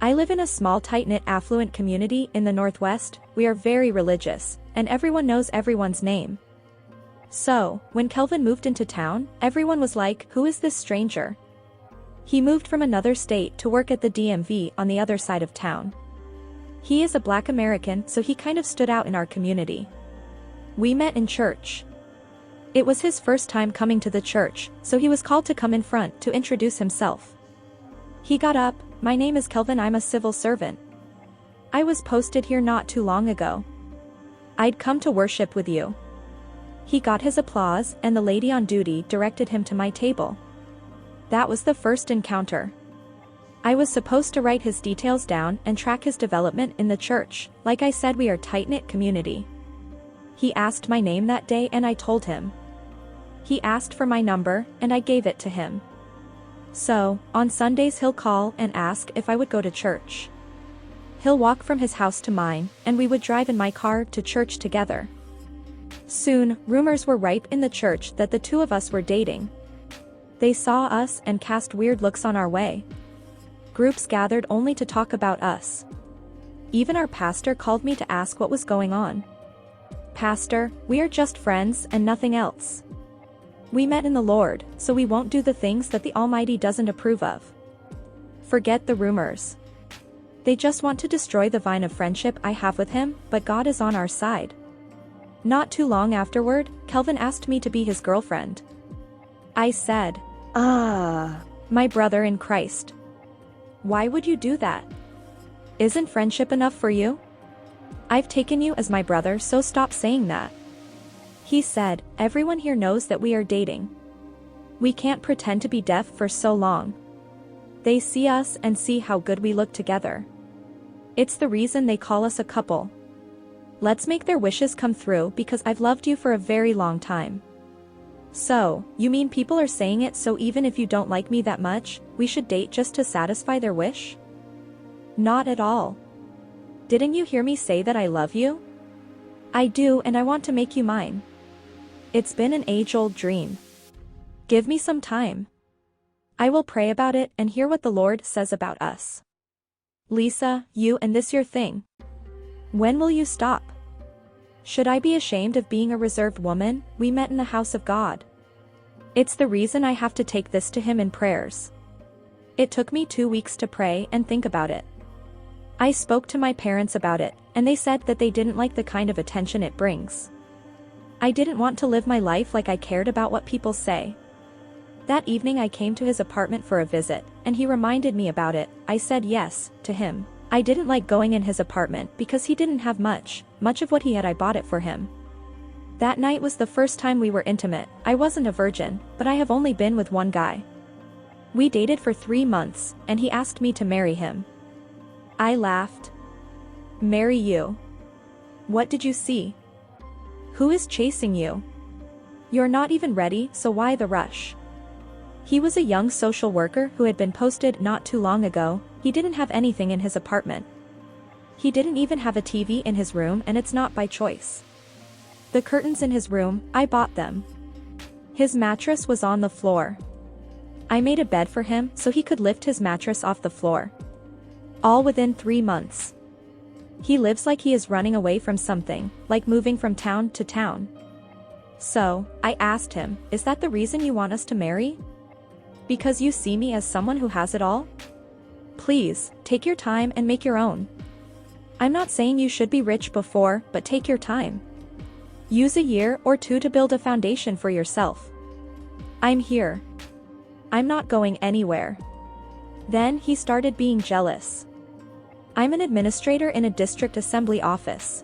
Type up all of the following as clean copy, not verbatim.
I live in a small tight-knit affluent community in the Northwest. We are very religious, and everyone knows everyone's name. So, when Kelvin moved into town, everyone was like, who is this stranger? He moved from another state to work at the DMV on the other side of town. He is a Black American, so he kind of stood out in our community. We met in church. It was his first time coming to the church, so he was called to come in front to introduce himself. He got up, "My name is Kelvin, I'm a civil servant. I was posted here not too long ago. I'd come to worship with you." He got his applause, and the lady on duty directed him to my table. That was the first encounter. I was supposed to write his details down and track his development in the church. Like I said, we are a tight-knit community. He asked my name that day and I told him. He asked for my number, and I gave it to him. So, on Sundays he'll call and ask if I would go to church. He'll walk from his house to mine, and we would drive in my car to church together. Soon, rumors were ripe in the church that the two of us were dating. They saw us and cast weird looks on our way. Groups gathered only to talk about us. Even our pastor called me to ask what was going on. "Pastor, we are just friends and nothing else. We met in the Lord, so we won't do the things that the Almighty doesn't approve of." Forget the rumors. They just want to destroy the vine of friendship I have with him, but God is on our side. Not too long afterward, Kelvin asked me to be his girlfriend. I said, my brother in Christ. Why would you do that? Isn't friendship enough for you? I've taken you as my brother, so stop saying that. He said, everyone here knows that we are dating. We can't pretend to be deaf for so long. They see us and see how good we look together. It's the reason they call us a couple. Let's make their wishes come through because I've loved you for a very long time. So, you mean people are saying it so even if you don't like me that much, we should date just to satisfy their wish? Not at all. Didn't you hear me say that I love you? I do, and I want to make you mine. It's been an age-old dream. Give me some time. I will pray about it and hear what the Lord says about us. Lisa, you and this your thing. When will you stop? Should I be ashamed of being a reserved woman? We met in the house of God. It's the reason I have to take this to him in prayers. It took me 2 weeks to pray and think about it. I spoke to my parents about it, and they said that they didn't like the kind of attention it brings. I didn't want to live my life like I cared about what people say. That evening I came to his apartment for a visit, and he reminded me about it. I said yes to him. I didn't like going in his apartment because he didn't have much of what he had. I bought it for him. That night was the first time we were intimate. I wasn't a virgin, but I have only been with one guy. We dated for 3 months, and he asked me to marry him. I laughed. Marry you? What did you see? Who is chasing you? You're not even ready, so why the rush? He was a young social worker who had been posted not too long ago. He didn't have anything in his apartment. He didn't even have a TV in his room, and it's not by choice. The curtains in his room, I bought them. His mattress was on the floor. I made a bed for him so he could lift his mattress off the floor. All within 3 months. He lives like he is running away from something, like moving from town to town. So, I asked him, is that the reason you want us to marry? Because you see me as someone who has it all? Please, take your time and make your own. I'm not saying you should be rich before, but take your time. Use a year or 2 to build a foundation for yourself. I'm here. I'm not going anywhere. Then he started being jealous. I'm an administrator in a district assembly office.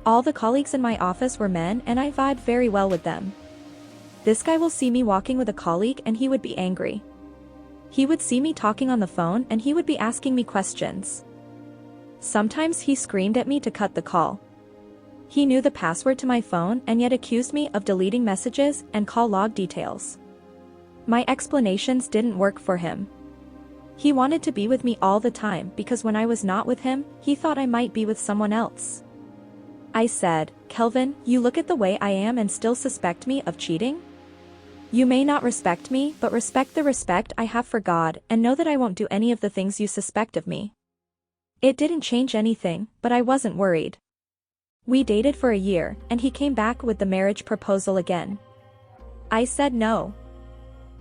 All the colleagues in my office were men and I vibed very well with them. This guy will see me walking with a colleague and he would be angry. He would see me talking on the phone and he would be asking me questions. Sometimes he screamed at me to cut the call. He knew the password to my phone and yet accused me of deleting messages and call log details. My explanations didn't work for him. He wanted to be with me all the time because when I was not with him, he thought I might be with someone else. I said, Kelvin, you look at the way I am and still suspect me of cheating? You may not respect me, but respect the respect I have for God and know that I won't do any of the things you suspect of me. It didn't change anything, but I wasn't worried. We dated for a year, and he came back with the marriage proposal again. I said no.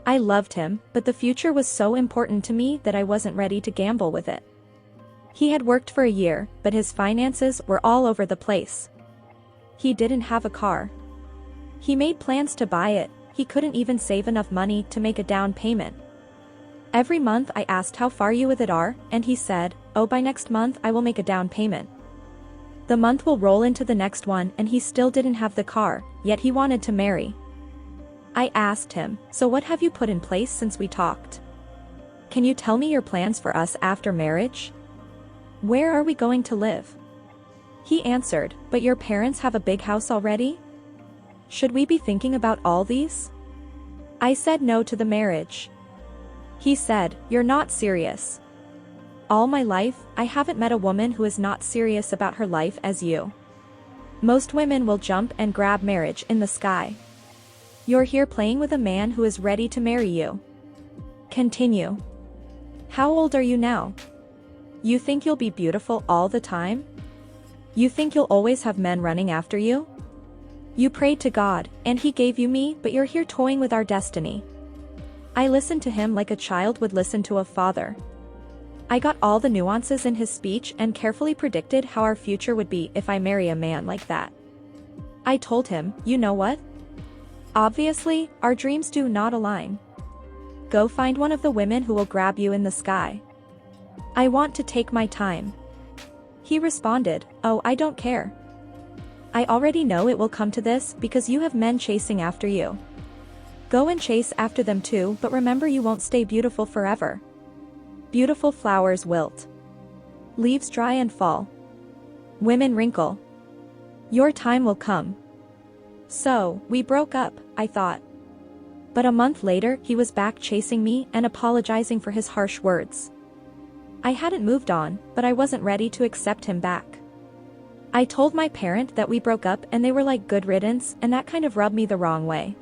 I loved him, but the future was so important to me that I wasn't ready to gamble with it. He had worked for a year, but his finances were all over the place. He didn't have a car. He made plans to buy it, he couldn't even save enough money to make a down payment. Every month I asked how far you with it are, and he said, "Oh, by next month I will make a down payment." The month will roll into the next one and he still didn't have the car, yet he wanted to marry. I asked him, "So what have you put in place since we talked? Can you tell me your plans for us after marriage? Where are we going to live?" He answered, "But your parents have a big house already? Should we be thinking about all these?" I said no to the marriage. He said, "You're not serious. All my life, I haven't met a woman who is not serious about her life as you. Most women will jump and grab marriage in the sky. You're here playing with a man who is ready to marry you. Continue. How old are you now? You think you'll be beautiful all the time? You think you'll always have men running after you? You prayed to God, and he gave you me, but you're here toying with our destiny." I listened to him like a child would listen to a father. I got all the nuances in his speech and carefully predicted how our future would be if I marry a man like that. I told him, "You know what? Obviously, our dreams do not align. Go find one of the women who will grab you in the sky. I want to take my time." He responded, "Oh, I don't care. I already know it will come to this because you have men chasing after you. Go and chase after them too, but remember you won't stay beautiful forever. Beautiful flowers wilt. Leaves dry and fall. Women wrinkle. Your time will come." So, we broke up, I thought. But a month later he was back chasing me and apologizing for his harsh words. I hadn't moved on, but I wasn't ready to accept him back. I told my parent that we broke up and they were like, "Good riddance," and that kind of rubbed me the wrong way.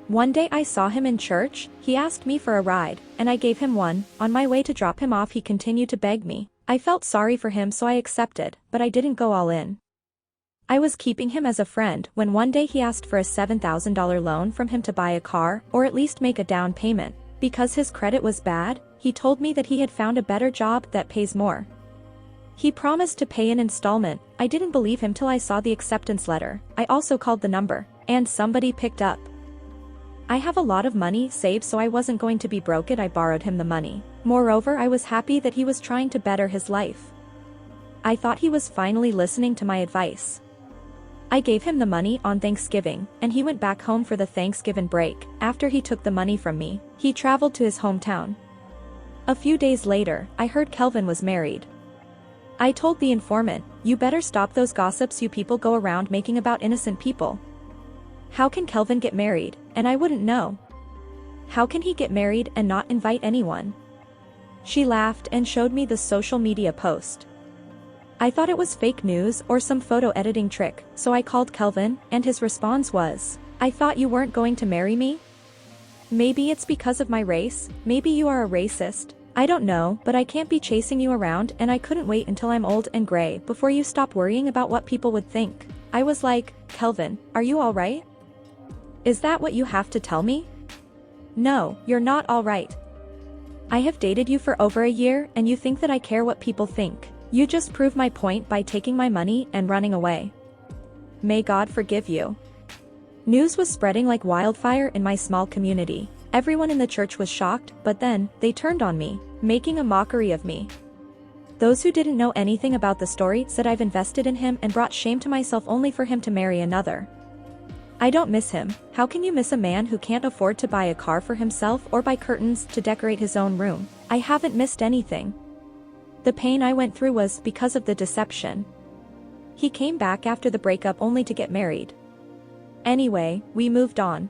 One day I saw him in church, he asked me for a ride, and I gave him one. On my way to drop him off he continued to beg me. I felt sorry for him so I accepted, but I didn't go all in. I was keeping him as a friend when one day he asked for a $7,000 loan from him to buy a car, or at least make a down payment. Because his credit was bad, he told me that he had found a better job that pays more. He promised to pay an installment. I didn't believe him till I saw the acceptance letter. I also called the number, and somebody picked up. I have a lot of money saved so I wasn't going to be broke. I borrowed him the money. Moreover, I was happy that he was trying to better his life. I thought he was finally listening to my advice. I gave him the money on Thanksgiving, and he went back home for the Thanksgiving break. After he took the money from me, he traveled to his hometown. A few days later, I heard Kelvin was married. I told the informant, "You better stop those gossips you people go around making about innocent people. How can Kelvin get married, and I wouldn't know? How can he get married and not invite anyone?" She laughed and showed me the social media post. I thought it was fake news or some photo editing trick, so I called Kelvin, and his response was, "I thought you weren't going to marry me? Maybe it's because of my race, maybe you are a racist. I don't know, but I can't be chasing you around and I couldn't wait until I'm old and gray before you stop worrying about what people would think." I was like, "Kelvin, are you alright? Is that what you have to tell me? No, you're not alright. I have dated you for over a year and you think that I care what people think. You just prove my point by taking my money and running away. May God forgive you." News was spreading like wildfire in my small community. Everyone in the church was shocked, but then, they turned on me, making a mockery of me. Those who didn't know anything about the story said I've invested in him and brought shame to myself only for him to marry another. I don't miss him. How can you miss a man who can't afford to buy a car for himself or buy curtains to decorate his own room? I haven't missed anything. The pain I went through was because of the deception. He came back after the breakup only to get married. Anyway, we moved on.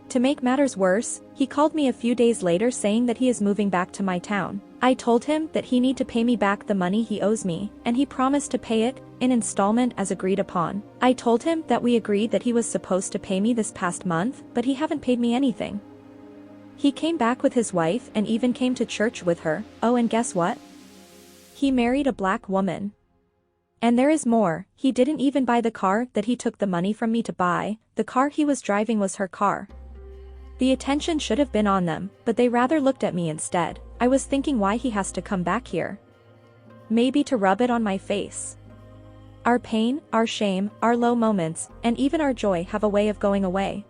To make matters worse, he called me a few days later saying that he is moving back to my town. I told him that he need to pay me back the money he owes me, and he promised to pay it in installment as agreed upon. I told him that we agreed that he was supposed to pay me this past month, but he haven't paid me anything. He came back with his wife and even came to church with her. Oh, and guess what? He married a black woman. And there is more, he didn't even buy the car that he took the money from me to buy, the car he was driving was her car. The attention should have been on them, but they rather looked at me instead. I was thinking why he has to come back here. Maybe to rub it on my face. Our pain, our shame, our low moments, and even our joy have a way of going away.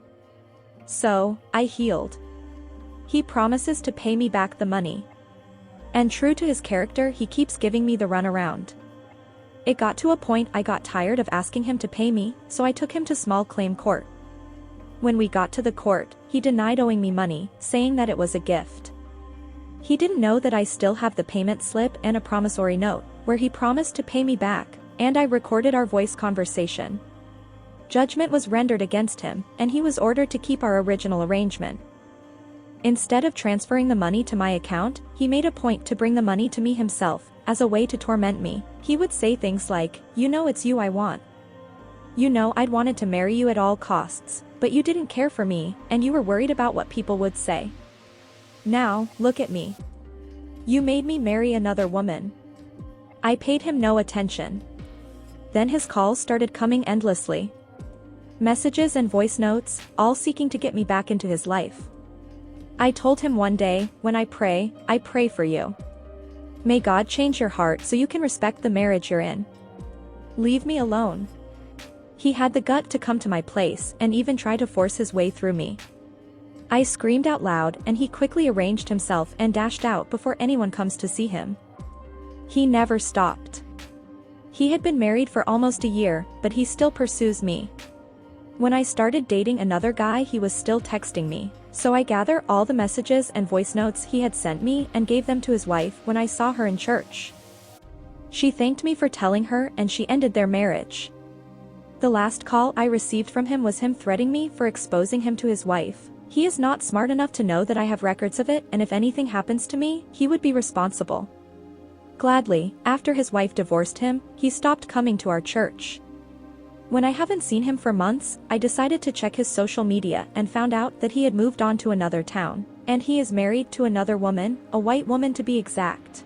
So, I healed. He promises to pay me back the money. And true to his character, he keeps giving me the runaround. It got to a point I got tired of asking him to pay me, so I took him to small claim court. When we got to the court, he denied owing me money, saying that it was a gift. He didn't know that I still have the payment slip and a promissory note, where he promised to pay me back, and I recorded our voice conversation. Judgment was rendered against him, and he was ordered to keep our original arrangement. Instead of transferring the money to my account, he made a point to bring the money to me himself, as a way to torment me. He would say things like, "You know it's you I want. You know I'd wanted to marry you at all costs, but you didn't care for me, and you were worried about what people would say. Now, look at me. You made me marry another woman." I paid him no attention. Then his calls started coming endlessly. Messages and voice notes, all seeking to get me back into his life. I told him one day, "When I pray for you. May God change your heart so you can respect the marriage you're in. Leave me alone." He had the gut to come to my place and even try to force his way through me. I screamed out loud and he quickly arranged himself and dashed out before anyone comes to see him. He never stopped. He had been married for almost a year, but he still pursues me. When I started dating another guy, he was still texting me, so I gathered all the messages and voice notes he had sent me and gave them to his wife when I saw her in church. She thanked me for telling her and she ended their marriage. The last call I received from him was him threatening me for exposing him to his wife. He is not smart enough to know that I have records of it, and if anything happens to me, he would be responsible. Gladly, after his wife divorced him, he stopped coming to our church. When I haven't seen him for months, I decided to check his social media and found out that he had moved on to another town, and he is married to another woman, a white woman to be exact.